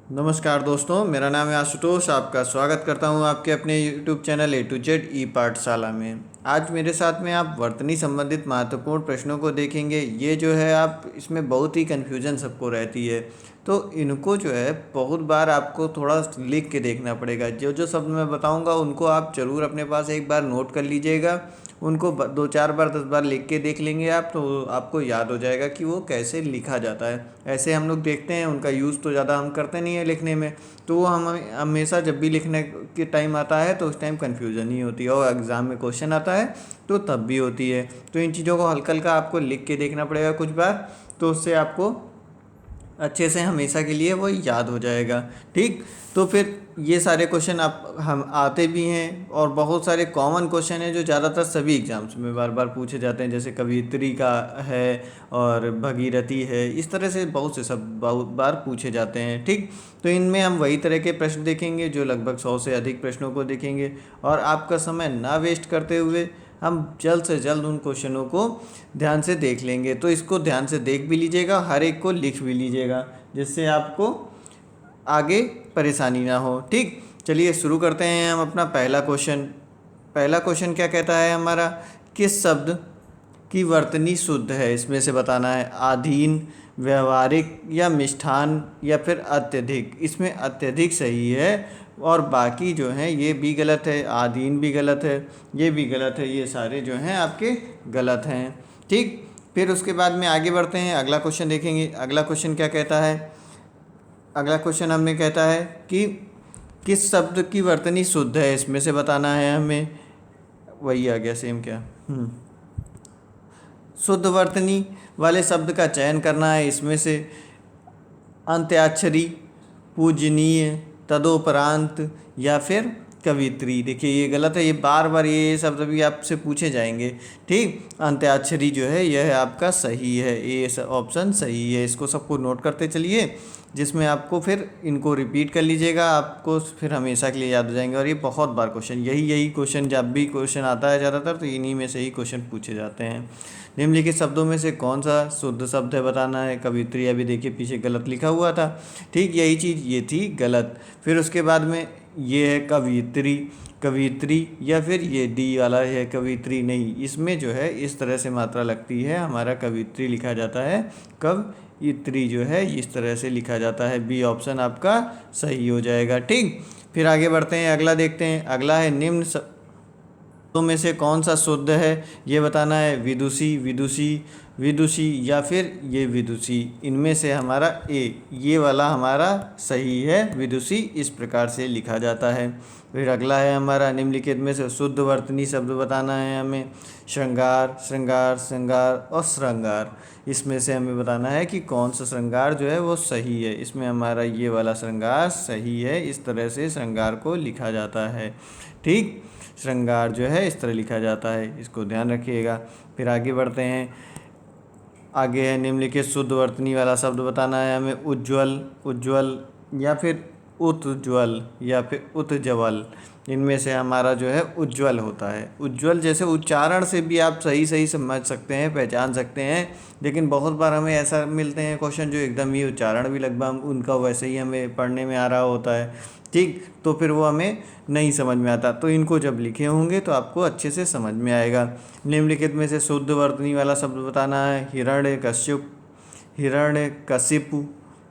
नमस्कार दोस्तों, मेरा नाम है आशुतोष। आपका स्वागत करता हूं आपके अपने YouTube channel A to Z e पाठशाला में। आज मेरे साथ में आप वर्तनी संबंधित महत्वपूर्ण प्रश्नों को देखेंगे। ये जो है आप इसमें बहुत ही कन्फ्यूजन सबको रहती है, तो इनको जो है बहुत बार आपको थोड़ा लिख के देखना पड़ेगा। जो जो शब्द मैं बताऊंगा उनको आप ज़रूर अपने पास एक बार नोट कर लीजिएगा। उनको 2-4 बार 10 बार लिख के देख लेंगे आप, तो आपको याद हो जाएगा कि वो कैसे लिखा जाता है। ऐसे हम लोग देखते हैं, उनका यूज़ तो ज़्यादा हम करते नहीं है लिखने में, तो वो हम हमेशा जब भी लिखने के टाइम आता है तो उस टाइम कन्फ्यूज़न ही होती है, और एग्ज़ाम में क्वेश्चन आता है तो तब भी होती है। तो इन चीज़ों को हल्का हल्का आपको लिख के देखना पड़ेगा कुछ बार, तो उससे आपको अच्छे से हमेशा के लिए वो याद हो जाएगा। ठीक, तो फिर ये सारे क्वेश्चन आप हम आते भी हैं, और बहुत सारे कॉमन क्वेश्चन हैं जो ज़्यादातर सभी एग्जाम्स में बार बार पूछे जाते हैं, जैसे कवियत्री का है और भगीरथी है। इस तरह से बहुत से सब बहुत बार पूछे जाते हैं। ठीक, तो इनमें हम वही तरह के प्रश्न देखेंगे, जो लगभग 100 से अधिक प्रश्नों को देखेंगे, और आपका समय ना वेस्ट करते हुए हम जल्द से जल्द उन क्वेश्चनों को ध्यान से देख लेंगे। तो इसको ध्यान से देख भी लीजिएगा, हर एक को लिख भी लीजिएगा, जिससे आपको आगे परेशानी ना हो। ठीक, चलिए शुरू करते हैं हम अपना पहला क्वेश्चन। पहला क्वेश्चन क्या कहता है हमारा, किस शब्द की वर्तनी शुद्ध है, इसमें से बताना है। आधीन, व्यवहारिक, या मिष्ठान, या फिर अत्यधिक। इसमें अत्यधिक सही है, और बाकी जो हैं ये भी गलत है। आधीन भी गलत है, ये भी गलत है, ये सारे जो हैं आपके गलत हैं। ठीक, फिर उसके बाद में आगे बढ़ते हैं, अगला क्वेश्चन देखेंगे। अगला क्वेश्चन क्या कहता है, अगला क्वेश्चन हमें कहता है कि किस शब्द की वर्तनी शुद्ध है, इसमें से बताना है हमें। वही आ गया सेम क्या। शुद्ध वर्तनी वाले शब्द का चयन करना है। इसमें से अंत्याक्षरी, पूजनीय, तदोपरांत, या फिर कवित्री। देखिए ये गलत है, ये बार बार ये शब्द भी आपसे पूछे जाएंगे। ठीक, अंत्याक्षरी जो है यह आपका सही है, ये ऑप्शन सही है। इसको सबको नोट करते चलिए, जिसमें आपको फिर इनको रिपीट कर लीजिएगा, आपको फिर हमेशा के लिए याद हो जाएंगे। और ये बहुत बार क्वेश्चन यही क्वेश्चन, जब भी क्वेश्चन आता है ज़्यादातर, तो इन्हीं में से ही क्वेश्चन पूछे जाते हैं। निम्नलिखित शब्दों में से कौन सा शुद्ध शब्द है बताना है। कवित्री, अभी देखिए पीछे गलत लिखा हुआ था। ठीक, यही चीज़ ये थी गलत। फिर उसके बाद में ये है कवित्री, कवित्री, या फिर ये डी वाला है कवित्री नहीं। इसमें जो है इस तरह से मात्रा लगती है, हमारा कवित्री लिखा जाता है। कवित्री जो है इस तरह से लिखा जाता है। बी ऑप्शन आपका सही हो जाएगा। ठीक, फिर आगे बढ़ते हैं, अगला देखते हैं। अगला है निम्न तो में से कौन सा शुद्ध है, ये बताना है। विदुषी, विदुषी, विदुषी, या फिर ये विदुषी। इनमें से हमारा ये वाला हमारा सही है। विदुषी इस प्रकार से लिखा जाता है। फिर अगला है हमारा निम्नलिखित में से शुद्ध वर्तनी शब्द बताना है हमें। श्रृंगार, श्रृंगार, श्रृंगार और श्रृंगार। इसमें से हमें बताना है कि कौन सा श्रृंगार जो है वो सही है। इसमें हमारा ये वाला श्रृंगार सही है। इस तरह से श्रृंगार को लिखा जाता है। ठीक, श्रृंगार जो है इस तरह लिखा जाता है, इसको ध्यान रखिएगा। फिर आगे बढ़ते हैं, आगे है निम्नलिखित शुद्ध वर्तनी वाला शब्द बताना है हमें। उज्ज्वल, उज्ज्वल, या फिर उत्ज्वल, या फिर उत्ज्वल। इनमें से हमारा जो है उज्ज्वल होता है। उज्ज्वल जैसे उच्चारण से भी आप सही सही समझ सकते हैं, पहचान सकते हैं, लेकिन बहुत बार हमें ऐसा मिलते हैं क्वेश्चन जो एकदम ही उच्चारण भी लगभग उनका वैसे ही हमें पढ़ने में आ रहा होता है। ठीक, तो फिर वो हमें नहीं समझ में आता। तो इनको जब लिखे होंगे तो आपको अच्छे से समझ में आएगा। निम्नलिखित में से शुद्ध वर्तनी वाला शब्द बताना है। हिरण्यकश्यप, हिरण्यकशिपु,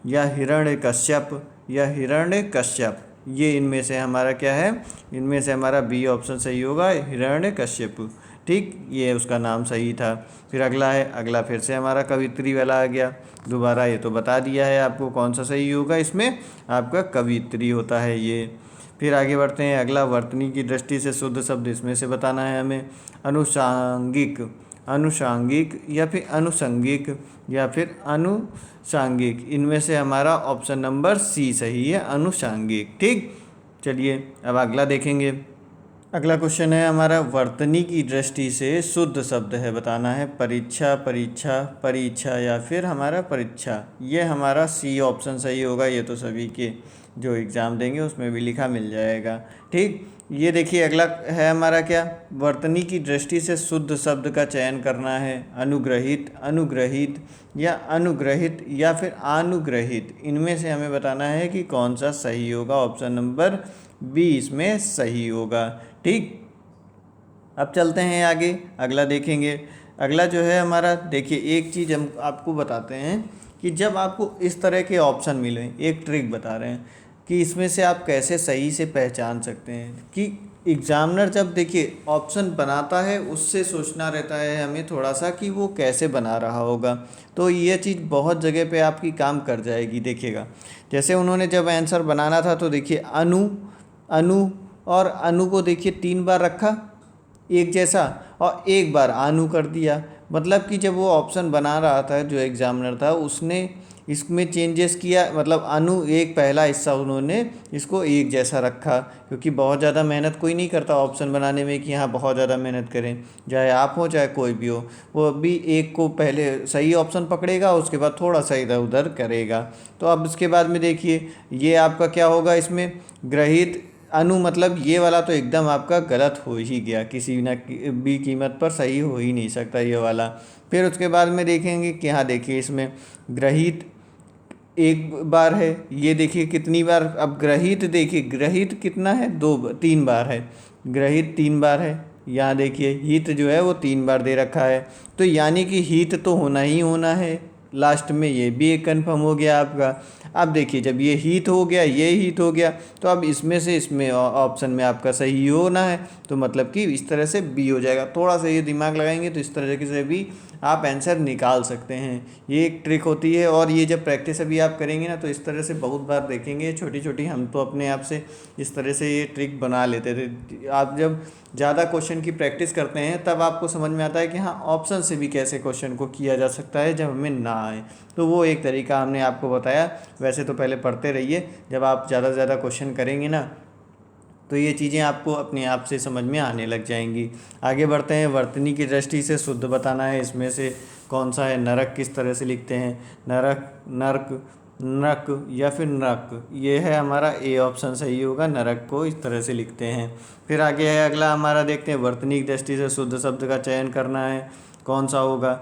या हिरण्यकश्यप, या हिरण्यकश्यप। ये इनमें से हमारा क्या है, इनमें से हमारा बी ऑप्शन सही होगा, हिरण्यकश्यप। ठीक, ये उसका नाम सही था। फिर अगला है, अगला फिर से हमारा कवित्री वाला आ गया। दोबारा ये तो बता दिया है आपको कौन सा सही होगा, इसमें आपका कवित्री होता है ये। फिर आगे बढ़ते हैं, अगला वर्तनी की दृष्टि से शुद्ध शब्द इसमें से बताना है हमें। अनुषांगिक, अनुषांगिक, या फिर अनुषंगिक, या फिर अनुषांगिक। इनमें से हमारा ऑप्शन नंबर सी सही है, अनुषांगिक। ठीक, चलिए अब अगला देखेंगे। अगला क्वेश्चन है हमारा, वर्तनी की दृष्टि से शुद्ध शब्द है, बताना है। परीक्षा, परीक्षा, परीक्षा या फिर हमारा परीक्षा। ये हमारा सी ऑप्शन सही होगा। ये तो सभी के जो एग्ज़ाम देंगे उसमें भी लिखा मिल जाएगा। ठीक, ये देखिए अगला है हमारा क्या, वर्तनी की दृष्टि से शुद्ध शब्द का चयन करना है। अनुग्रहित, अनुग्रहित या अनुग्रहित या फिर अनुग्रहित, इनमें से हमें बताना है कि कौन सा सही होगा। ऑप्शन नंबर बी इसमें सही होगा। ठीक, अब चलते हैं आगे, अगला देखेंगे। अगला जो है हमारा, देखिए एक चीज़ हम आपको बताते हैं कि जब आपको इस तरह के ऑप्शन मिले, एक ट्रिक बता रहे हैं कि इसमें से आप कैसे सही से पहचान सकते हैं कि एग्ज़ामिनर जब देखिए ऑप्शन बनाता है उससे सोचना रहता है हमें थोड़ा सा कि वो कैसे बना रहा होगा। तो ये चीज़ बहुत जगह पे आपकी काम कर जाएगी। देखिएगा, जैसे उन्होंने जब आंसर बनाना था तो देखिए अनु, अनु और अनु को देखिए 3 बार रखा एक जैसा, और एक बार अनु कर दिया। मतलब कि जब वो ऑप्शन बना रहा था जो एग्ज़ामिनर था उसने इसमें चेंजेस किया, मतलब अनु एक पहला हिस्सा उन्होंने इसको एक जैसा रखा, क्योंकि बहुत ज़्यादा मेहनत कोई नहीं करता ऑप्शन बनाने में कि हाँ बहुत ज़्यादा मेहनत करें, चाहे आप हो चाहे कोई भी हो। वो अभी एक को पहले सही ऑप्शन पकड़ेगा, उसके बाद थोड़ा सा इधर उधर करेगा। तो अब इसके बाद में देखिए ये आपका क्या होगा, इसमें ग्रहित अनु, मतलब ये वाला तो एकदम आपका गलत हो ही गया, किसी न भी कीमत पर सही हो ही नहीं सकता ये वाला। फिर उसके बाद में देखेंगे कि हाँ देखिए इसमें ग्रहित एक बार है, ये देखिए कितनी बार, अब ग्रहित देखिए ग्रहित कितना है, 3 बार है, ग्रहित 3 बार है। यहाँ देखिए हित जो है वो 3 बार दे रखा है, तो यानी कि हित तो होना ही होना है लास्ट में, ये भी एक कन्फर्म हो गया आपका। अब देखिए जब ये हित हो गया, ये हित हो गया, तो अब इसमें से इसमें ऑप्शन में आपका सही होना है, तो मतलब कि इस तरह से बी हो जाएगा। थोड़ा सा ये दिमाग लगाएंगे तो इस तरह से भी आप आंसर निकाल सकते हैं। ये एक ट्रिक होती है, और ये जब प्रैक्टिस अभी आप करेंगे ना तो इस तरह से बहुत बार देखेंगे। छोटी छोटी हम तो अपने आप से इस तरह से ये ट्रिक बना लेते थे। आप जब ज़्यादा क्वेश्चन की प्रैक्टिस करते हैं तब आपको समझ में आता है कि हाँ ऑप्शन से भी कैसे क्वेश्चन को किया जा सकता है जब हमें ना आए। तो वो एक तरीका हमने आपको बताया। वैसे तो पहले पढ़ते रहिए, जब आप ज़्यादा से ज़्यादा क्वेश्चन करेंगे ना तो ये चीज़ें आपको अपने आप से समझ में आने लग जाएंगी। आगे बढ़ते हैं, वर्तनी की दृष्टि से शुद्ध बताना है। इसमें से कौन सा है, नरक किस तरह से लिखते हैं, नरक, नर्क, नक या फिर नक, ये है हमारा ए ऑप्शन सही होगा, नरक को इस तरह से लिखते हैं। फिर आगे है अगला हमारा, देखते हैं वर्तनी की दृष्टि से शुद्ध शब्द का चयन करना है, कौन सा होगा,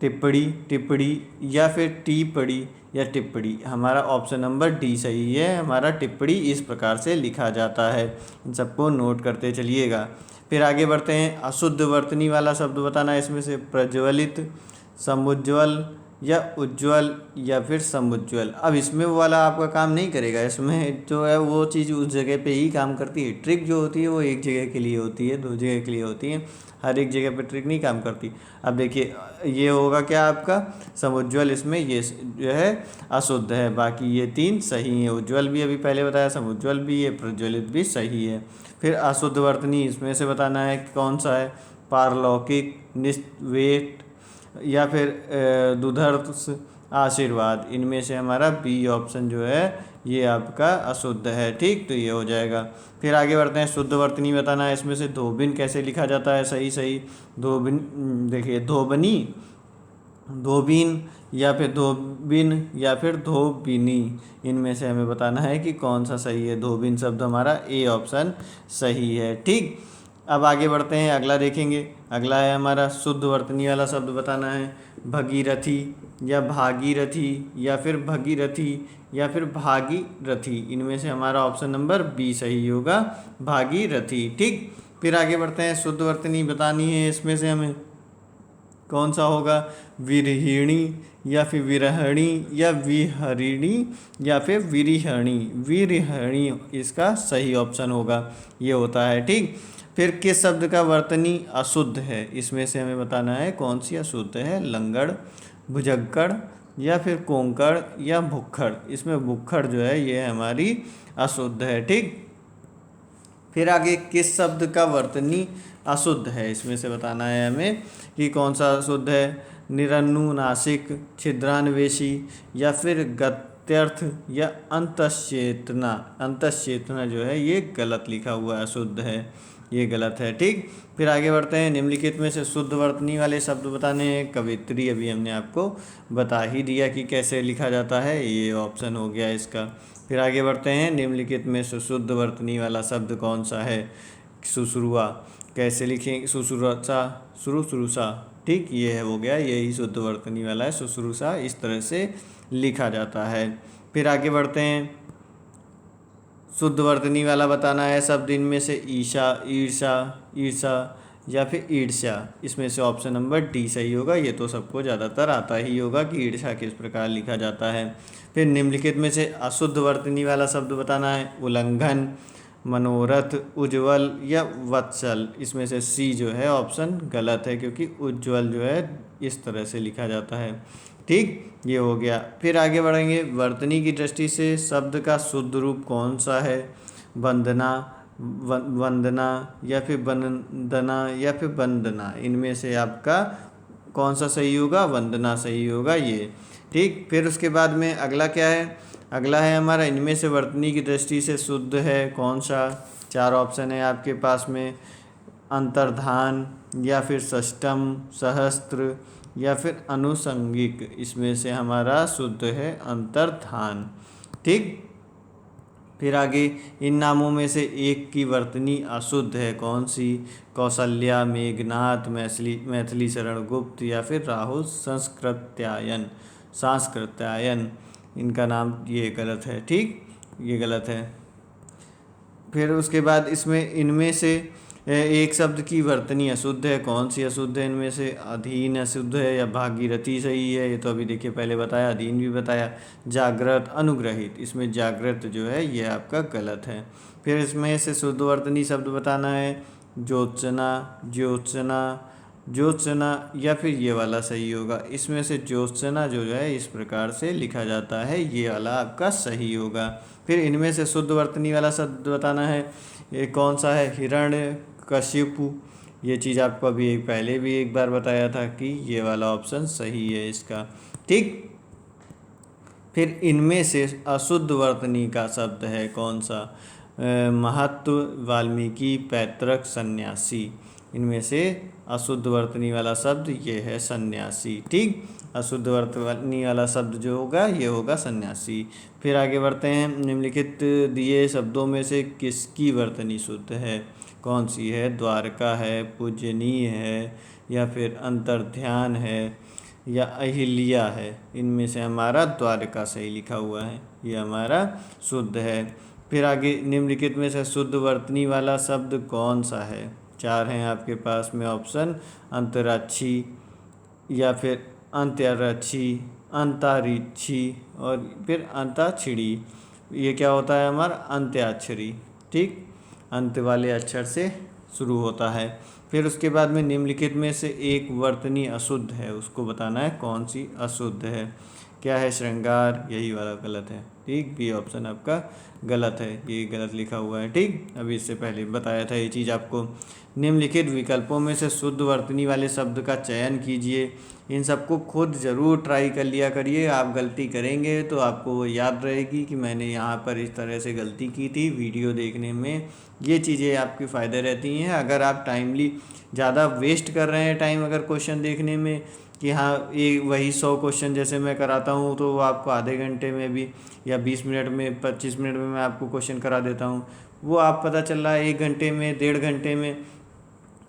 टिप्पणी, टिप्पणी या फिर टिप्पणी या टिप्पणी। हमारा ऑप्शन नंबर डी सही है, हमारा टिप्पणी इस प्रकार से लिखा जाता है। इन सबको नोट करते चलिएगा। फिर आगे बढ़ते हैं, अशुद्ध वर्तनी वाला शब्द बताना है। इसमें से प्रज्वलित, समुज्ज्वल या उज्ज्वल या फिर समुज्ज्वल। अब इसमें वो वाला आपका काम नहीं करेगा, इसमें जो है वो चीज़ उस जगह पे ही काम करती है। ट्रिक जो होती है वो एक जगह के लिए होती है, 2 जगह के लिए होती है, हर एक जगह पे ट्रिक नहीं काम करती। अब देखिए ये होगा क्या आपका समुज्ज्वल, इसमें ये जो है अशुद्ध है, बाकी ये 3 सही है। उज्ज्वल भी अभी पहले बताया, समुज्ज्वल भी, ये प्रज्वलित भी सही है। फिर अशुद्ध वर्तनी इसमें से बताना है कि कौन सा है, पारलौकिक, निस्वेट या फिर दुधर्ष, आशीर्वाद। इनमें से हमारा बी ऑप्शन जो है ये आपका अशुद्ध है। ठीक, तो ये हो जाएगा। फिर आगे बढ़ते हैं, शुद्ध वर्तनी बताना है। इसमें से धोबिन कैसे लिखा जाता है, सही सही। धोबिन, देखिए धोबनी, धोबिन या फिर धोबिन या फिर धोबिनी, इनमें से हमें बताना है कि कौन सा सही है। धोबिन शब्द हमारा ए ऑप्शन सही है। ठीक, अब आगे बढ़ते हैं, अगला देखेंगे। अगला है हमारा शुद्ध वर्तनी वाला शब्द बताना है, भगीरथी या भागीरथी या फिर भगीरथी या फिर भागीरथी। इनमें से हमारा ऑप्शन नंबर बी सही होगा, भागीरथी। ठीक, फिर आगे बढ़ते हैं, शुद्ध वर्तनी बतानी है। इसमें से हमें कौन सा होगा, विरहिणी या फिर विरहणी या विहरिणी या फिर विरिहणी। विरहिणी इसका सही ऑप्शन होगा, ये होता है। ठीक, फिर किस शब्द का वर्तनी अशुद्ध है, इसमें से हमें बताना है कौन सी अशुद्ध है। लंगड़, भुजक्कड़ या फिर कोंकण या भुक्खड़। इसमें भुक्खड़ जो है ये हमारी अशुद्ध है। ठीक, फिर आगे किस शब्द का वर्तनी अशुद्ध है, इसमें से बताना है हमें कि कौन सा अशुद्ध है। निरनुनासिक, छिद्रान्वेषी या फिर गत्यर्थ या अंतश्चेतना। अंतश्चेतना जो है ये गलत लिखा हुआ है, अशुद्ध है। ये गलत है। ठीक, फिर आगे बढ़ते हैं। निम्नलिखित में से शुद्ध वर्तनी वाले शब्द बताने हैं। कवित्री अभी हमने आपको बता ही दिया कि कैसे लिखा जाता है, ये ऑप्शन हो गया इसका। फिर आगे बढ़ते हैं। निम्नलिखित में से शुद्ध वर्तनी वाला शब्द कौन सा है? सुश्रुआ। कैसे लिखेंगे? सुश्रुसा, शुश्रूषा। ठीक, ये है हो गया, यही शुद्ध वर्तनी वाला है, शुश्रूषा, इस तरह से लिखा जाता है। फिर आगे बढ़ते हैं। शुद्ध वर्तनी वाला बताना है शब्द, इनमें से ईशा, ईर्षा, ईर्षा या फिर ईर्ष्या, इसमें से ऑप्शन नंबर डी सही होगा। ये तो सबको ज़्यादातर आता ही होगा कि ईर्ष्या किस प्रकार लिखा जाता है। फिर निम्नलिखित में से अशुद्ध वर्तनी वाला शब्द बताना है। उल्लंघन, मनोरथ, उज्ज्वल या वत्सल, इसमें से सी जो है ऑप्शन गलत है, क्योंकि उज्ज्वल जो है इस तरह से लिखा जाता है। ठीक, ये हो गया। फिर आगे बढ़ेंगे। वर्तनी की दृष्टि से शब्द का शुद्ध रूप कौन सा है? वंदना, वंदना या फिर वंदना या फिर वंदना, इनमें से आपका कौन सा सही होगा? वंदना सही होगा ये। ठीक, फिर उसके बाद में अगला क्या है? अगला है हमारा, इनमें से वर्तनी की दृष्टि से शुद्ध है कौन सा? 4 ऑप्शन है आपके पास में। अंतर्धान या फिर षष्टम, सहस्त्र या फिर अनुषंगिक, इसमें से हमारा शुद्ध है अंतर्धान। ठीक, फिर आगे, इन नामों में से एक की वर्तनी अशुद्ध है कौन सी? कौशल्या, मेघनाथ, मैथिली शरण गुप्त या फिर राहुल सांस्कृत्यायन, इनका नाम ये गलत है। ठीक, ये गलत है। फिर उसके बाद इसमें इनमें से एक शब्द की वर्तनी अशुद्ध है कौन सी? अशुद्ध है इनमें से अधीन अशुद्ध है या भागीरथी सही है? ये तो अभी देखिए पहले बताया, अधीन भी बताया। जागृत, अनुग्रहित, इसमें जागृत जो है ये आपका गलत है। फिर इसमें से शुद्ध वर्तनी शब्द बताना है। ज्योत्सना, ज्योत्सना, ज्योत्सना या फिर ये वाला सही होगा। इसमें से ज्योत्सना जो है इस प्रकार से लिखा जाता है, ये वाला आपका सही होगा। फिर इनमें से शुद्ध वर्तनी वाला शब्द बताना है। ये कौन सा है? हिरण्य कशिपु, ये चीज़ आपको अभी पहले भी एक बार बताया था कि ये वाला ऑप्शन सही है इसका। ठीक, फिर इनमें से अशुद्ध वर्तनी का शब्द है कौन सा? महत्व, वाल्मीकि, पैतृक, सन्यासी, इनमें से अशुद्ध वर्तनी वाला शब्द ये है सन्यासी। ठीक, अशुद्ध वर्तनी वाला शब्द जो होगा ये होगा सन्यासी। फिर आगे बढ़ते हैं। निम्नलिखित दिए शब्दों में से किसकी वर्तनी शुद्ध है? कौन सी है? द्वारका है, पूजनीय है या फिर अंतर्ध्यान है या अहिल्या है, इनमें से हमारा द्वारका सही लिखा हुआ है, ये हमारा शुद्ध है। फिर आगे, निम्नलिखित में से शुद्ध वर्तनी वाला शब्द कौन सा है? 4 हैं आपके पास में ऑप्शन। अंतराक्षी या फिर अंत्यरक्षी, अंतरिक्षी और फिर अंताक्षरी, ये क्या होता है हमारा? अंत्याक्षरी। ठीक, अंत वाले अक्षर से शुरू होता है। फिर उसके बाद में निम्नलिखित में से एक वर्तनी अशुद्ध है, उसको बताना है कौन सी अशुद्ध है। क्या है? श्रृंगार, यही वाला गलत है। ठीक, बी ऑप्शन आपका गलत है, ये गलत लिखा हुआ है। ठीक, अभी इससे पहले बताया था ये चीज़ आपको। निम्नलिखित विकल्पों में से शुद्ध वर्तनी वाले शब्द का चयन कीजिए। इन सबको खुद ज़रूर ट्राई कर लिया करिए। आप गलती करेंगे तो आपको वो याद रहेगी कि मैंने यहाँ पर इस तरह से गलती की थी। वीडियो देखने में ये चीज़ें आपके फ़ायदे रहती हैं। अगर आप टाइमली ज़्यादा वेस्ट कर रहे हैं टाइम अगर क्वेश्चन देखने में, कि हाँ ये वही 100 क्वेश्चन जैसे मैं कराता हूँ तो वो आपको आधे घंटे में भी या 20 मिनट में 25 मिनट में मैं आपको क्वेश्चन करा देता हूँ, वो आप पता चल रहा है 1 घंटे में 1.5 घंटे में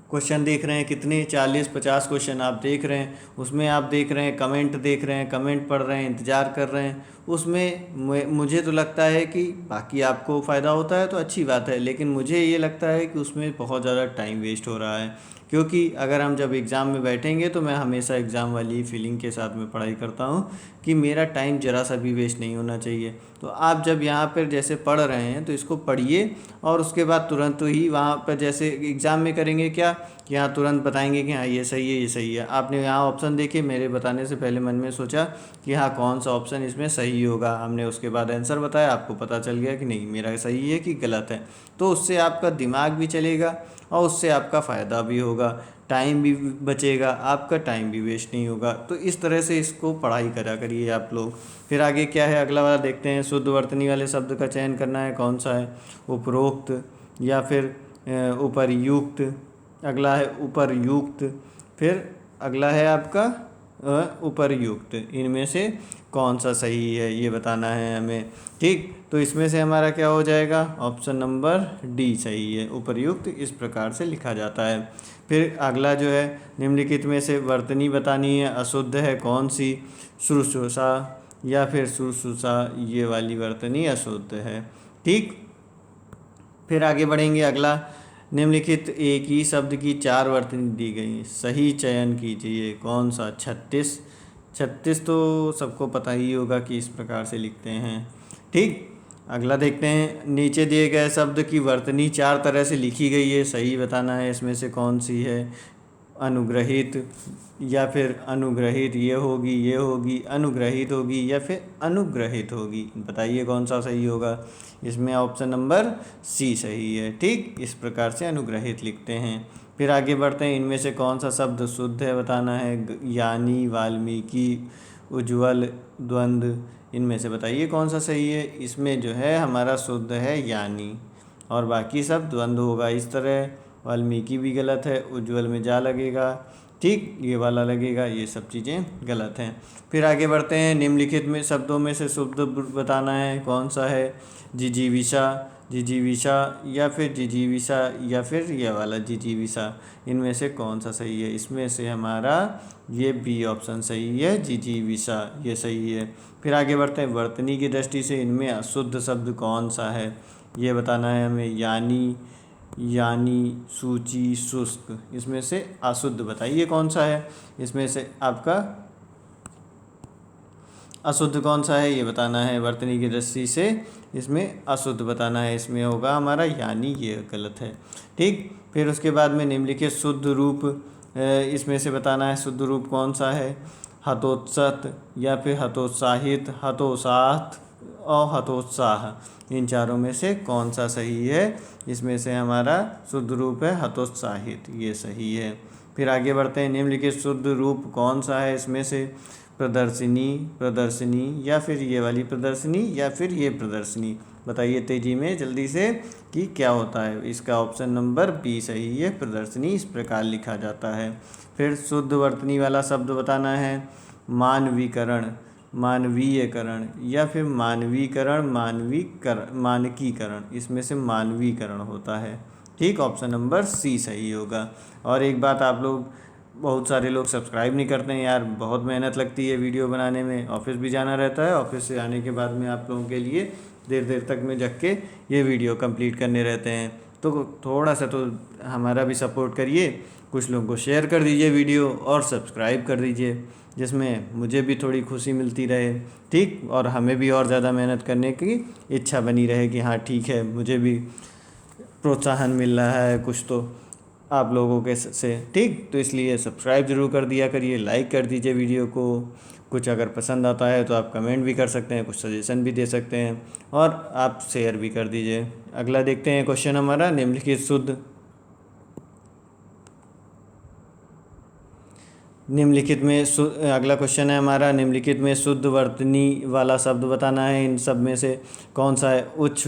क्वेश्चन देख रहे हैं। कितने 40-50 क्वेश्चन आप देख रहे हैं, उसमें आप देख रहे हैं कमेंट देख रहे हैं, कमेंट पढ़ रहे हैं, इंतज़ार कर रहे हैं। उसमें मुझे तो लगता है कि बाकी आपको फ़ायदा होता है तो अच्छी बात है, लेकिन मुझे ये लगता है कि उसमें बहुत ज़्यादा टाइम वेस्ट हो रहा है। क्योंकि अगर हम जब एग्ज़ाम में बैठेंगे तो मैं हमेशा एग्ज़ाम वाली फीलिंग के साथ में पढ़ाई करता हूँ कि मेरा टाइम ज़रा सा भी वेस्ट नहीं होना चाहिए। तो आप जब यहाँ पर जैसे पढ़ रहे हैं तो इसको पढ़िए और उसके बाद तुरंत ही वहाँ पर जैसे एग्ज़ाम में करेंगे क्या कि यहाँ तुरंत बताएंगे कि हाँ ये सही है, ये सही है। आपने यहाँ ऑप्शन देखे, मेरे बताने से पहले मन में सोचा कि हाँ कौन सा ऑप्शन इसमें सही होगा, हमने उसके बाद आंसर बताया, आपको पता चल गया कि नहीं मेरा सही है कि गलत है। तो उससे आपका दिमाग भी चलेगा और उससे आपका फ़ायदा भी होगा, टाइम भी बचेगा, आपका टाइम भी वेस्ट नहीं होगा। तो इस तरह से इसको पढ़ाई करा करिए आप लोग। फिर आगे क्या है अगला वाला देखते हैं। शुद्ध वर्तनी वाले शब्द का चयन करना है, कौन सा है? उपरोक्त या फिर उपर्युक्त, अगला है उपर्युक्त, फिर अगला है आपका उपर्युक्त। इनमें से कौन सा सही है ये बताना है हमें। ठीक, तो इसमें से हमारा क्या हो जाएगा, ऑप्शन नंबर डी सही है, उपर्युक्त इस प्रकार से लिखा जाता है। फिर अगला जो है निम्नलिखित में से वर्तनी बतानी है, अशुद्ध है कौन सी, शुश्रूषा या फिर शुश्रूषा, ये वाली वर्तनी अशुद्ध है। ठीक, फिर आगे बढ़ेंगे। अगला, निम्नलिखित एक ही शब्द की 4 वर्तनी दी गई, सही चयन कीजिए कौन सा। 36, 36 तो सबको पता ही होगा कि इस प्रकार से लिखते हैं। ठीक, अगला देखते हैं, नीचे दिए गए शब्द की वर्तनी 4 तरह से लिखी गई है, सही बताना है इसमें से कौन सी है। अनुग्रहित या फिर अनुग्रहित, ये होगी, अनुग्रहित होगी या फिर अनुग्रहित होगी, बताइए कौन सा सही होगा। इसमें ऑप्शन नंबर सी सही है। ठीक, इस प्रकार से अनुग्रहित लिखते हैं। फिर आगे बढ़ते हैं, इनमें से कौन सा शब्द शुद्ध है बताना है। यानी, वाल्मीकि, उज्ज्वल, द्वंद्व, इनमें से बताइए कौन सा सही है। इसमें जो है हमारा शुद्ध है यानी, और बाकी सब द्वंद्व होगा। इस तरह वाल्मीकि भी गलत है, उज्ज्वल में जा लगेगा, ठीक, ये वाला लगेगा, ये सब चीज़ें गलत हैं। फिर आगे बढ़ते हैं, निम्नलिखित में शब्दों में से शुद्ध बताना है कौन सा है। जिजीविषा, जिजीविषा या फिर जिजीविषा या फिर ये वाला जिजीविषा, इनमें से कौन सा सही है। इसमें से हमारा ये बी ऑप्शन सही है, जिजीविषा, ये सही है। फिर आगे बढ़ते हैं, वर्तनी की दृष्टि से इनमें अशुद्ध शब्द कौन सा है ये बताना है हमें। यानी, यानी, सूची, शुष्क, इसमें से अशुद्ध बताइए कौन सा है। इसमें से आपका अशुद्ध कौन सा है ये बताना है। वर्तनी की दृष्टि से इसमें अशुद्ध बताना है, इसमें होगा हमारा यानी, ये गलत है। ठीक, फिर उसके बाद में निम्नलिखित शुद्ध रूप इसमें से बताना है, शुद्ध रूप कौन सा है। हतोत्सत या फिर हतोत्साहित, हतोत्साह और हतोत्साह, इन चारों में से कौन सा सही है। इसमें से हमारा शुद्ध रूप है हतोत्साहित, ये सही है। फिर आगे बढ़ते हैं, निम्नलिखित शुद्ध रूप कौन सा है। इसमें से प्रदर्शिनी, प्रदर्शनी या फिर ये वाली प्रदर्शनी या फिर ये प्रदर्शनी, बताइए तेजी में जल्दी से कि क्या होता है। इसका ऑप्शन नंबर बी सही है, प्रदर्शनी इस प्रकार लिखा जाता है। फिर शुद्ध वर्तनी वाला शब्द बताना है। मानवीकरण, मानवीयकरण या फिर मानवीकरण, मानकीकरण, इसमें से मानवीकरण होता है। ठीक, ऑप्शन नंबर सी सही होगा। और एक बात, आप लोग बहुत सारे लोग सब्सक्राइब नहीं करते हैं यार, बहुत मेहनत लगती है वीडियो बनाने में, ऑफिस भी जाना रहता है, ऑफिस से आने के बाद में आप लोगों के लिए देर देर तक में जग के ये वीडियो कंप्लीट करने रहते हैं। तो थोड़ा सा तो हमारा भी सपोर्ट करिए, कुछ लोगों को शेयर कर दीजिए वीडियो और सब्सक्राइब कर दीजिए, जिसमें मुझे भी थोड़ी खुशी मिलती रहे। ठीक, और हमें भी और ज़्यादा मेहनत करने की इच्छा बनी रहे कि हाँ ठीक है, मुझे भी प्रोत्साहन मिल रहा है कुछ तो आप लोगों के से। ठीक, तो इसलिए सब्सक्राइब ज़रूर कर दिया करिए, लाइक कर दीजिए वीडियो को। कुछ अगर पसंद आता है तो आप कमेंट भी कर सकते हैं, कुछ सजेशन भी दे सकते हैं, और आप शेयर भी कर दीजिए। अगला देखते हैं क्वेश्चन हमारा, निम्नलिखित शुद्ध, निम्नलिखित में अगला क्वेश्चन है हमारा, निम्नलिखित में शुद्ध वर्तनी वाला शब्द बताना है। इन सब में से कौन सा है। उच्च,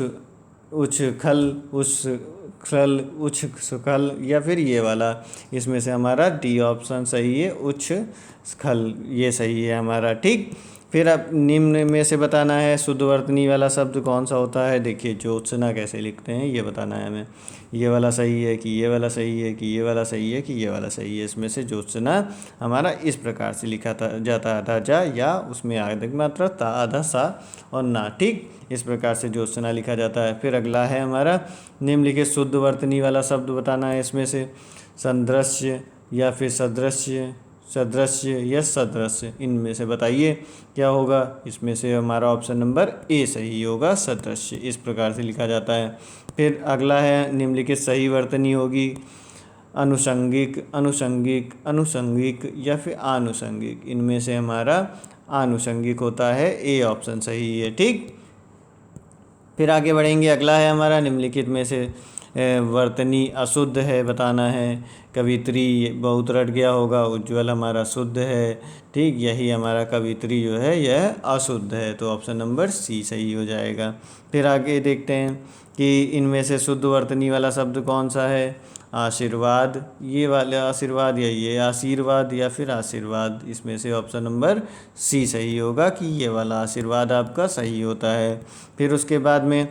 उच्छल, उच्छल, उच्छल या फिर ये वाला, इसमें से हमारा डी ऑप्शन सही है, उच्छल, ये सही है हमारा। ठीक, फिर अब निम्न में से बताना है शुद्ध वर्तनी वाला शब्द कौन सा होता है। देखिए ज्योत्सना कैसे लिखते हैं ये बताना है हमें। ये वाला सही है कि ये वाला सही है कि ये वाला सही है कि ये वाला सही है। इसमें से ज्योत्सना हमारा इस प्रकार से लिखा जाता है, जा या उसमें आदि मात्रा ता, आधा, सा और ना। ठीक, इस प्रकार से ज्योत्सना लिखा जाता है। फिर अगला है हमारा, निम्नलिखित शुद्ध वर्तनी वाला शब्द बताना है। इसमें से संदृश्य या फिर सदृश्य, सदृश्य या सदृश्य, इनमें से बताइए क्या होगा। इसमें से हमारा ऑप्शन नंबर ए सही होगा, सदृश्य इस प्रकार से लिखा जाता है। फिर अगला है, निम्नलिखित सही वर्तनी होगी। अनुषंगिक, अनुषंगिक, अनुषंगिक या फिर आनुषंगिक, इनमें से हमारा आनुषंगिक होता है, ए ऑप्शन सही है। ठीक, फिर आगे बढ़ेंगे। अगला है हमारा, निम्नलिखित में से वर्तनी अशुद्ध है बताना है, कवित्री बहुत रट गया होगा, उज्ज्वल हमारा शुद्ध है। ठीक, यही हमारा कवित्री जो है यह अशुद्ध है, तो ऑप्शन नंबर सी सही हो जाएगा। फिर आगे देखते हैं कि इनमें से शुद्ध वर्तनी वाला शब्द कौन सा है। आशीर्वाद, ये वाला आशीर्वाद या ये आशीर्वाद या फिर आशीर्वाद, इसमें से ऑप्शन नंबर सी सही होगा कि ये वाला आशीर्वाद आपका सही होता है। फिर उसके बाद में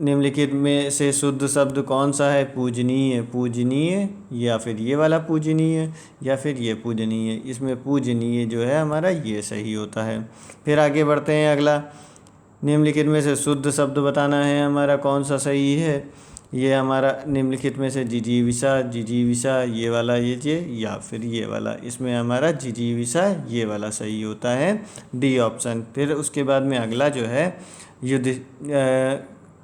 निम्नलिखित में से शुद्ध शब्द कौन सा है। पूजनीय, पूजनीय या फिर ये वाला पूजनीय या फिर ये पूजनीय, इसमें पूजनीय जो है हमारा ये सही होता है। फिर आगे बढ़ते हैं, अगला निम्नलिखित में से शुद्ध शब्द बताना है हमारा कौन सा सही है। ये हमारा निम्नलिखित में से जिजीविषा, जिजीविषा ये वाला ये या फिर ये वाला, इसमें हमारा जिजीविषा ये वाला सही होता है, डी ऑप्शन। फिर उसके बाद में अगला जो है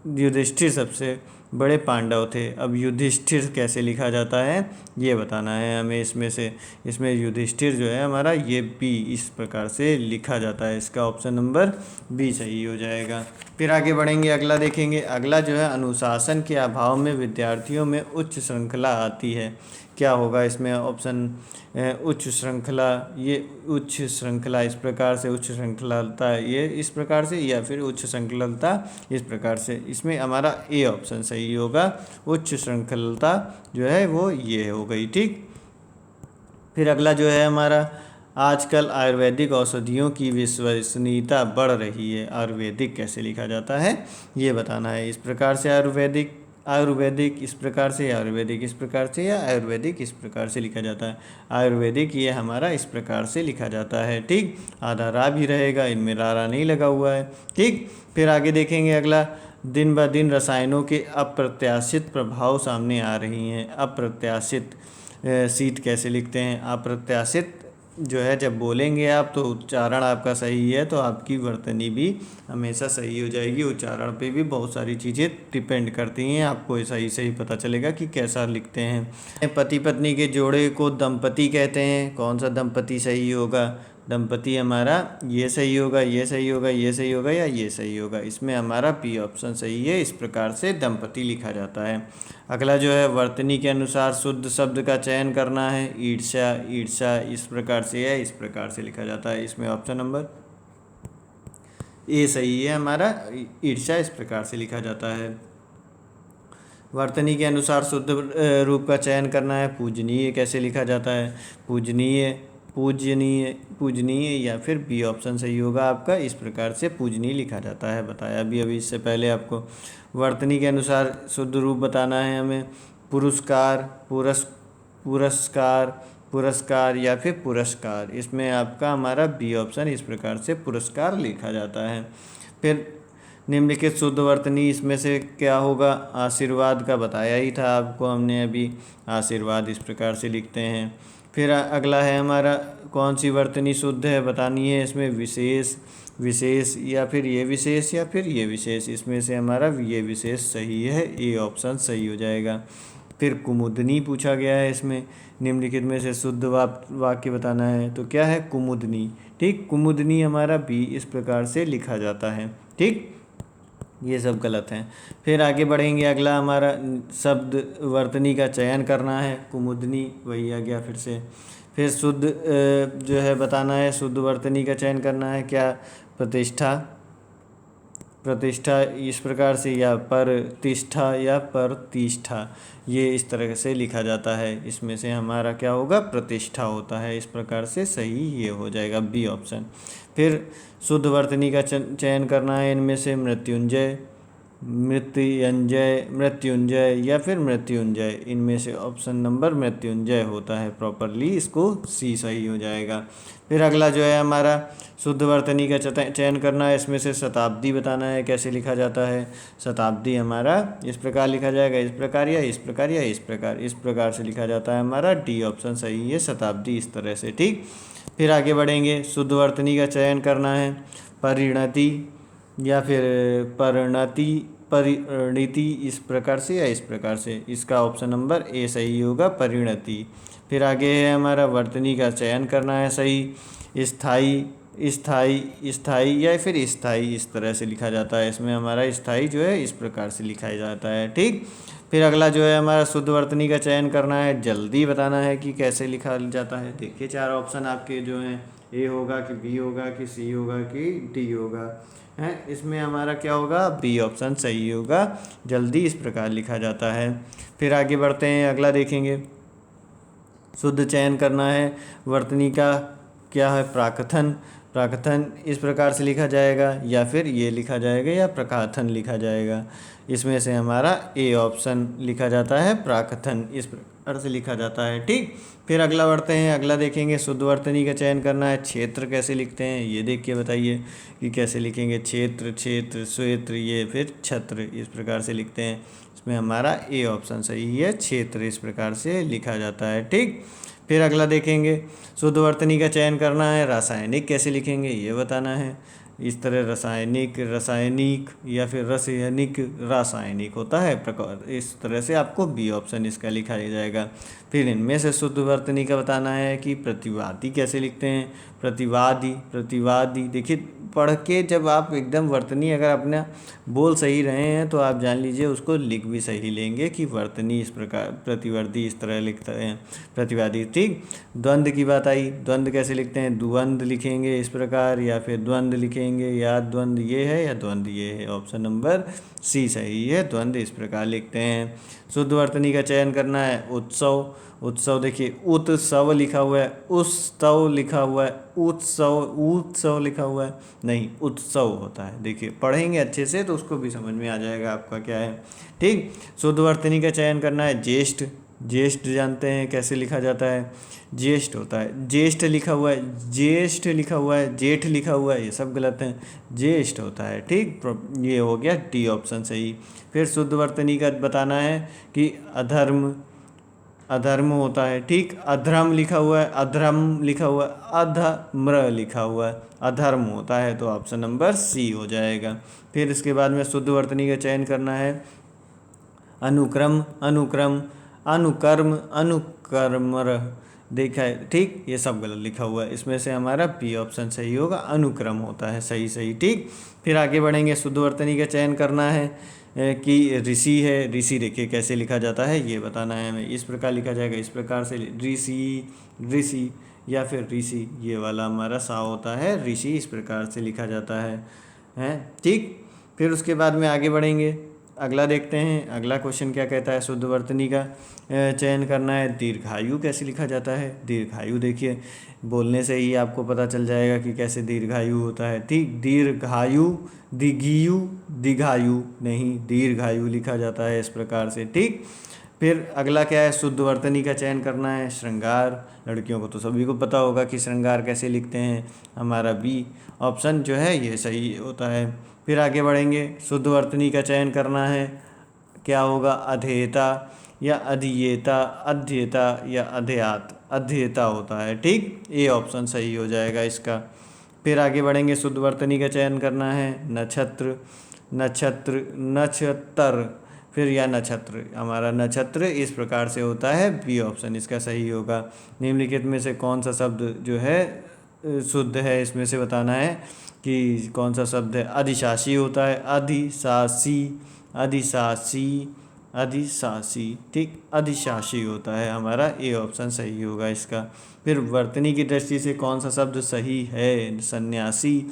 युधिष्ठिर सबसे बड़े पांडव थे। अब युधिष्ठिर कैसे लिखा जाता है ये बताना है हमें। इसमें से इसमें युधिष्ठिर जो है हमारा ये बी इस प्रकार से लिखा जाता है, इसका ऑप्शन नंबर बी सही हो जाएगा। फिर आगे बढ़ेंगे, अगला देखेंगे। अगला जो है अनुशासन के अभाव में विद्यार्थियों में उच्च श्रृंखला आती है, क्या होगा इसमें ऑप्शन उच्च श्रृंखला, ये उच्च श्रृंखला इस प्रकार से, उच्च श्रृंखलता ये इस प्रकार से, या फिर उच्च श्रृंखलता इस प्रकार से, इसमें हमारा ए ऑप्शन सही होगा। उच्च श्रृंखलता जो है वो ये हो गई। ठीक, फिर अगला जो है हमारा, आजकल आयुर्वेदिक औषधियों की विश्वसनीयता बढ़ रही है, आयुर्वेदिक कैसे लिखा जाता है ये बताना है। इस प्रकार से आयुर्वेदिक, आयुर्वेदिक इस प्रकार से, आयुर्वेदिक इस प्रकार से, या आयुर्वेदिक इस प्रकार से लिखा जाता है। आयुर्वेदिक ये हमारा इस प्रकार से लिखा जाता है। ठीक, आधा रा भी रहेगा, इनमें रा नहीं लगा हुआ है। ठीक, फिर आगे देखेंगे अगला, दिन ब दिन रसायनों के अप्रत्याशित प्रभाव सामने आ रही हैं। अप्रत्याशित शीत कैसे लिखते हैं। अप्रत्याशित जो है जब बोलेंगे आप तो उच्चारण आपका सही है तो आपकी वर्तनी भी हमेशा सही हो जाएगी। उच्चारण पे भी बहुत सारी चीज़ें डिपेंड करती हैं, आपको सही सही पता चलेगा कि कैसा लिखते हैं। पति पत्नी के जोड़े को दंपति कहते हैं, कौन सा दंपति सही होगा। दंपति हमारा ये सही होगा, ये सही होगा, ये सही होगा या ये सही होगा, इसमें हमारा पी ऑप्शन सही है। इस प्रकार से दंपति लिखा जाता है। अगला जो है वर्तनी के अनुसार शुद्ध शब्द का चयन करना है। ईर्ष्या, ईर्ष्या इस प्रकार से है, इस प्रकार से लिखा जाता है, इसमें ऑप्शन नंबर ए सही है हमारा। ईर्ष्या इस प्रकार से लिखा जाता है। वर्तनी के अनुसार शुद्ध रूप का चयन करना है। पूजनीय कैसे लिखा जाता है। पूजनीय, पूजनीय, पूजनीय या फिर बी ऑप्शन सही होगा आपका। इस प्रकार से पूजनीय लिखा जाता है, बताया अभी इससे पहले आपको। वर्तनी के अनुसार शुद्ध रूप बताना है हमें। पुरस्कार, पुरस्कार, पुरस्कार या फिर पुरस्कार, इसमें आपका हमारा बी ऑप्शन इस प्रकार से पुरस्कार लिखा जाता है। फिर निम्नलिखित शुद्ध वर्तनी इसमें से क्या होगा। आशीर्वाद का बताया ही था आपको हमने अभी, आशीर्वाद इस प्रकार से लिखते हैं। फिर अगला है हमारा, कौन सी वर्तनी शुद्ध है बतानी है। इसमें विशेष, विशेष या फिर ये विशेष या फिर ये विशेष, इसमें से हमारा ये विशेष सही है, ए ऑप्शन सही हो जाएगा। फिर कुमुदनी पूछा गया है, इसमें निम्नलिखित में से शुद्ध वाक्य बताना है, तो क्या है कुमुदनी। ठीक, कुमुदनी हमारा बी इस प्रकार से लिखा जाता है। ठीक, ये सब गलत हैं। फिर आगे बढ़ेंगे, अगला हमारा शब्द वर्तनी का चयन करना है। कुमुदनी वही आ गया फिर से। फिर शुद्ध जो है बताना है, शुद्ध वर्तनी का चयन करना है। क्या प्रतिष्ठा, प्रतिष्ठा इस प्रकार से, या प्रतिष्ठा या प्रतिष्ठा, ये इस तरह से लिखा जाता है। इसमें से हमारा क्या होगा, प्रतिष्ठा होता है। इस प्रकार से सही ये हो जाएगा, बी ऑप्शन। फिर शुद्ध वर्तनी का चयन करना है। इनमें से मृत्युंजय, मृत्युंजय, मृत्युंजय या फिर मृत्युंजय, इनमें से ऑप्शन नंबर मृत्युंजय होता है प्रॉपरली, इसको सी सही हो जाएगा। फिर अगला जो है हमारा शुद्ध वर्तनी का चयन करना है। इसमें से शताब्दी बताना है, कैसे लिखा जाता है। शताब्दी हमारा इस प्रकार लिखा जाएगा, इस प्रकार या इस प्रकार या इस प्रकार, इस प्रकार से लिखा जाता है हमारा, डी ऑप्शन सही है, शताब्दी इस तरह से। ठीक, फिर आगे बढ़ेंगे, शुद्ध वर्तनी का चयन करना है। परिणति या फिर परिणति, परिणति इस प्रकार से या इस प्रकार से, इसका ऑप्शन नंबर ए सही होगा, परिणति। फिर आगे है हमारा वर्तनी का चयन करना है सही। स्थाई, स्थाई स्थाई या फिर स्थाई इस तरह से लिखा जाता है। इसमें हमारा स्थाई जो है इस प्रकार से लिखा जाता है। ठीक, फिर अगला जो है हमारा शुद्ध वर्तनी का चयन करना है, जल्दी बताना है कि कैसे लिखा जाता है। देखिए 4 ऑप्शन आपके जो हैं, ए होगा कि बी होगा कि सी होगा कि डी होगा, है। इसमें हमारा क्या होगा, बी ऑप्शन सही होगा। जल्दी इस प्रकार लिखा जाता है। फिर आगे बढ़ते हैं, अगला देखेंगे। शुद्ध चयन करना है वर्तनी का, क्या है, प्राकथन। प्राकथन इस प्रकार से लिखा जाएगा या फिर ये लिखा जाएगा या प्रकाथन लिखा जाएगा। इसमें से हमारा ए ऑप्शन लिखा जाता है, प्राकथन इस प्रकार से लिखा जाता है। ठीक, फिर अगला बढ़ते हैं, अगला देखेंगे शुद्ध वर्तनी का चयन करना है। क्षेत्र कैसे लिखते हैं ये देख के बताइए कि कैसे लिखेंगे। क्षेत्र, क्षेत्र, क्षेत्र, ये फिर छत्र इस प्रकार से लिखते हैं। इसमें हमारा ए ऑप्शन सही है, क्षेत्र इस प्रकार से लिखा जाता है। ठीक, फिर अगला देखेंगे, शुद्ध वर्तनी का चयन करना है। रासायनिक कैसे लिखेंगे ये बताना है। इस तरह रासायनिक, रासायनिक या फिर रासायनिक, रासायनिक होता है प्रकार, इस तरह से आपको बी ऑप्शन इसका लिखा जाएगा। फिर इनमें से शुद्ध वर्तनी का बताना है कि प्रतिवादी कैसे लिखते हैं। प्रतिवादी, प्रतिवादी देखिए पढ़ के जब आप एकदम वर्तनी अगर अपना बोल सही रहे हैं तो आप जान लीजिए उसको लिख भी सही लेंगे कि वर्तनी इस प्रकार, प्रतिवर्ती इस तरह लिखते हैं, प्रतिवादी। ठीक, द्वंद्व की बात आई, द्वंद्व कैसे लिखते हैं। द्वंद्व लिखेंगे इस प्रकार या फिर द्वंद्व लिखेंगे, या द्वंद्व ये है या द्वंद्व ये है। ऑप्शन नंबर सी सही है, द्वंद्व इस प्रकार लिखते हैं। शुद्ध वर्तनी का चयन करना है। उत्सव, उत्सव देखिए उत्सव लिखा हुआ है, उत्सव लिखा हुआ है, उत्सव, उत्सव लिखा हुआ है, नहीं उत्सव होता है। देखिए पढ़ेंगे अच्छे से तो उसको भी समझ में आ जाएगा आपका क्या है। ठीक, शुद्ध वर्तनी का चयन करना है। ज्येष्ठ, ज्येष्ठ जानते हैं कैसे लिखा जाता है। ज्येष्ठ होता है, ज्येष्ठ लिखा हुआ है, ज्येष्ठ लिखा हुआ है, जेठ लिखा हुआ है, ये सब गलत हैं, ज्येष्ठ होता है। ठीक, ये हो गया डी ऑप्शन सही। फिर शुद्ध वर्तनी का बताना है कि अधर्म, अधर्म होता है। ठीक, अधर्म लिखा हुआ है, अधर्म लिखा हुआ है, अधम्र लिखा हुआ है, अधर्म होता है, तो ऑप्शन नंबर सी हो जाएगा। फिर इसके बाद में शुद्ध वर्तनी का चयन करना है। अनुक्रम, अनुक्रम, अनुकर्म, अनुकर्मर देखा है। ठीक, ये सब गलत लिखा हुआ है। इसमें से हमारा बी ऑप्शन सही होगा, अनुक्रम होता है सही सही। ठीक, फिर आगे बढ़ेंगे, शुद्ध वर्तनी का चयन करना है कि ऋषि है। ऋषि देखिए कैसे लिखा जाता है ये बताना है हमें। इस प्रकार लिखा जाएगा, इस प्रकार से ऋषि, ऋषि या फिर ऋषि, ये वाला हमारा सा होता है, ऋषि इस प्रकार से लिखा जाता है, हैं। ठीक, फिर उसके बाद में आगे बढ़ेंगे, अगला देखते हैं। अगला क्वेश्चन क्या कहता है, शुद्ध वर्तनी का चयन करना है। दीर्घायु कैसे लिखा जाता है। दीर्घायु देखिए बोलने से ही आपको पता चल जाएगा कि कैसे दीर्घायु होता है। ठीक, दीर्घायु, दिघियु, दीर्घायु नहीं, दीर्घायु लिखा जाता है इस प्रकार से। ठीक, फिर अगला क्या है, शुद्ध वर्तनी का चयन करना है। श्रृंगार, लड़कियों को तो सभी को पता होगा कि श्रृंगार कैसे लिखते हैं, हमारा बी ऑप्शन जो है ये सही होता है। फिर आगे बढ़ेंगे, शुद्ध वर्तनी का चयन करना है, क्या होगा, अधेयता या अधियेता, अध्येता या अध्येयात, अध्येता होता है। ठीक, ए ऑप्शन सही हो जाएगा इसका। फिर आगे बढ़ेंगे, शुद्ध वर्तनी का चयन करना है। नक्षत्र, नक्षत्र, नक्षत्र, फिर या नक्षत्र, हमारा नक्षत्र इस प्रकार से होता है, बी ऑप्शन इसका सही होगा। निम्नलिखित में से कौन सा शब्द जो है शुद्ध है, इसमें से बताना है कि कौन सा शब्द है। अधिशासी होता है, अधिशासी, अधिशासी, अधिशासी। ठीक, अधिशासी होता है हमारा, ए ऑप्शन सही होगा इसका। फिर वर्तनी की दृष्टि से कौन सा शब्द सही है। सन्यासी,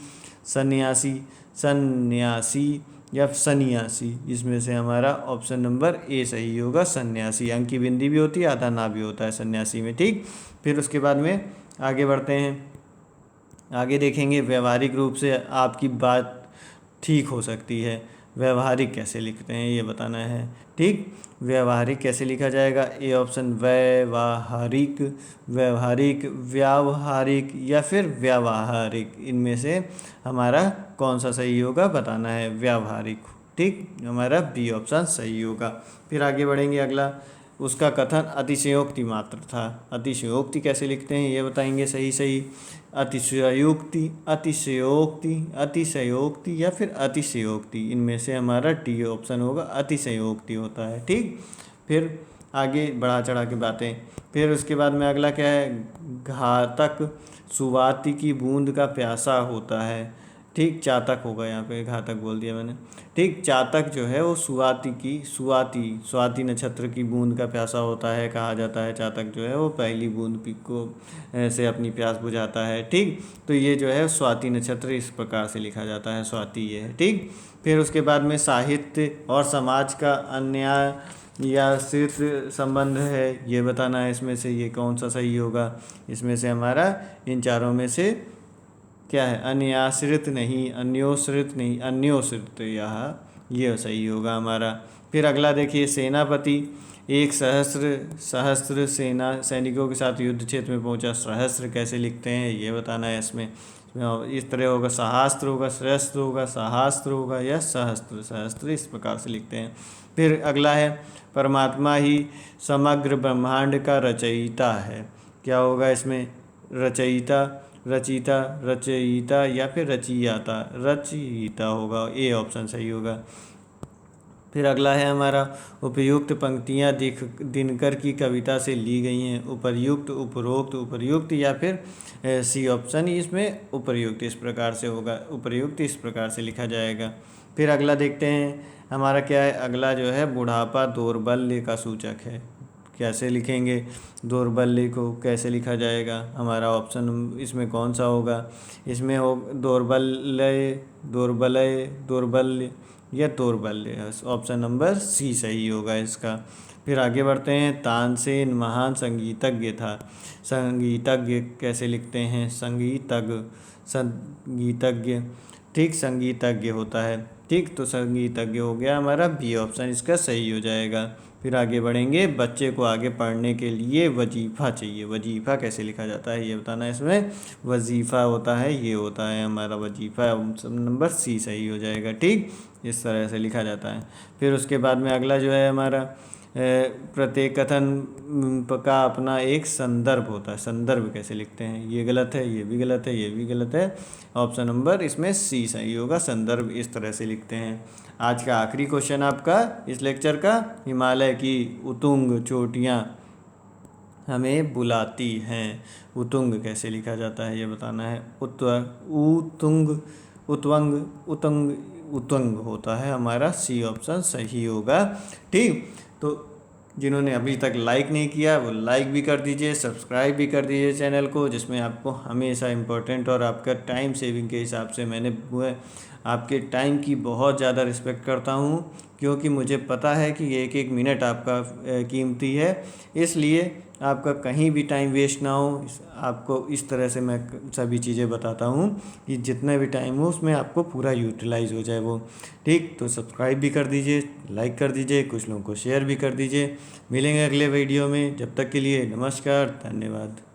सन्यासी, सन्यासी या सन्यासी, इसमें से हमारा ऑप्शन नंबर ए सही होगा, सन्यासी। अंक की बिंदी भी होती है, आधा ना भी होता है सन्यासी में। ठीक, फिर उसके बाद में आगे बढ़ते हैं, आगे देखेंगे व्यवहारिक रूप से आपकी बात ठीक हो सकती है। व्यवहारिक कैसे लिखते हैं ये बताना है। ठीक, व्यवहारिक कैसे लिखा जाएगा। ए ऑप्शन व्यवहारिक, व्यवहारिक, व्यावहारिक या फिर व्यावहारिक, इनमें से हमारा कौन सा सही होगा बताना है। व्यावहारिक, ठीक, हमारा बी ऑप्शन सही होगा। फिर आगे बढ़ेंगे, अगला उसका कथन अतिशयोक्ति मात्र था। अतिशयोक्ति कैसे लिखते हैं ये बताएंगे सही सही। अतिशयोक्ति, अतिशयोक्ति, अतिशयोक्ति या फिर अतिशयोक्ति, इनमें से हमारा डी ऑप्शन होगा, अतिशयोक्ति होता है। ठीक, फिर आगे बढ़ा चढ़ा के बातें। फिर उसके बाद में अगला क्या है, घातक सुवाति की बूंद का प्यासा होता है। ठीक, चातक होगा, यहाँ पे घातक बोल दिया मैंने। ठीक, चातक जो है वो स्वाति नक्षत्र की बूंद का प्यासा होता है, कहा जाता है। चातक जो है वो पहली बूंद को से अपनी प्यास बुझाता है। ठीक, तो ये जो है स्वाति नक्षत्र इस प्रकार से लिखा जाता है, स्वाति ये है। ठीक, फिर उसके बाद में साहित्य और समाज का अन्याय या सिर्फ संबंध है, ये बताना है। इसमें से ये कौन सा सही होगा, इसमें से हमारा इन चारों में से क्या है, अन्याश्रित नहीं, अन्योश्रित नहीं, अन्योश्रित, ये सही होगा हमारा। फिर अगला देखिए, सेनापति एक सहस्त्र सेना सैनिकों के साथ युद्ध क्षेत्र में पहुंचा। सहस्त्र कैसे लिखते हैं ये बताना है इसमें। इस तरह होगा, सहास्त्र होगा, सहस्त्र होगा, सहास्त्र होगा या सहस्त्र इस प्रकार से लिखते हैं। फिर अगला है, परमात्मा ही समग्र ब्रह्मांड का रचयिता है। क्या होगा इसमें, रचयिता या फिर रचयिता होगा, ए ऑप्शन सही होगा। फिर अगला है हमारा, उपर्युक्त पंक्तियाँ दिनकर की कविता से ली गई हैं। उपर्युक्त, उपरोक्त, उपर्युक्त या फिर सी ऑप्शन, इसमें उपर्युक्त इस प्रकार से होगा, उपर्युक्त इस प्रकार से लिखा जाएगा। फिर अगला देखते हैं हमारा क्या है, अगला जो है, बुढ़ापा दौर्बल्य का सूचक है। कैसे लिखेंगे, दौर्बल्य को कैसे लिखा जाएगा, हमारा ऑप्शन इसमें कौन सा होगा, इसमें हो दौर्बल्य या दौर्बल्य, ऑप्शन नंबर सी सही होगा इसका। फिर आगे बढ़ते हैं, तानसेन महान संगीतज्ञ था। संगीतज्ञ कैसे लिखते हैं, संगीतज्ञ, ठीक, संगीतज्ञ होता है। ठीक, तो संगीतज्ञ हो गया हमारा, बी ऑप्शन इसका सही हो जाएगा। फिर आगे बढ़ेंगे, बच्चे को आगे पढ़ने के लिए वजीफ़ा चाहिए। वजीफ़ा कैसे लिखा जाता है ये बताना है इसमें। वजीफ़ा होता है, ये होता है हमारा वजीफ़ा, ऑप्शन नंबर सी सही हो जाएगा। ठीक, इस तरह से लिखा जाता है। फिर उसके बाद में अगला जो है हमारा, प्रत्येक कथन का अपना एक संदर्भ होता है। संदर्भ कैसे लिखते हैं, ये गलत है, ये भी गलत है, ये भी गलत है, ऑप्शन नंबर इसमें सी सही होगा। संदर्भ इस तरह से लिखते हैं। आज का आखिरी क्वेश्चन आपका इस लेक्चर का, हिमालय की उतुंग चोटियाँ हमें बुलाती हैं। उतुंग कैसे लिखा जाता है ये बताना है। उतंग होता है हमारा, सी ऑप्शन सही होगा। ठीक, तो जिन्होंने अभी तक लाइक नहीं किया वो लाइक भी कर दीजिए, सब्सक्राइब भी कर दीजिए चैनल को, जिसमें आपको हमेशा इम्पोर्टेंट और आपका टाइम सेविंग के हिसाब से मैंने आपके टाइम की बहुत ज़्यादा रिस्पेक्ट करता हूँ, क्योंकि मुझे पता है कि एक एक मिनट आपका कीमती है। इसलिए आपका कहीं भी टाइम वेस्ट ना हो, आपको इस तरह से मैं सभी चीज़ें बताता हूँ कि जितना भी टाइम हो उसमें आपको पूरा यूटिलाइज हो जाए वो। ठीक, तो सब्सक्राइब भी कर दीजिए, लाइक कर दीजिए, कुछ लोगों को शेयर भी कर दीजिए। मिलेंगे अगले वीडियो में, जब तक के लिए नमस्कार, धन्यवाद।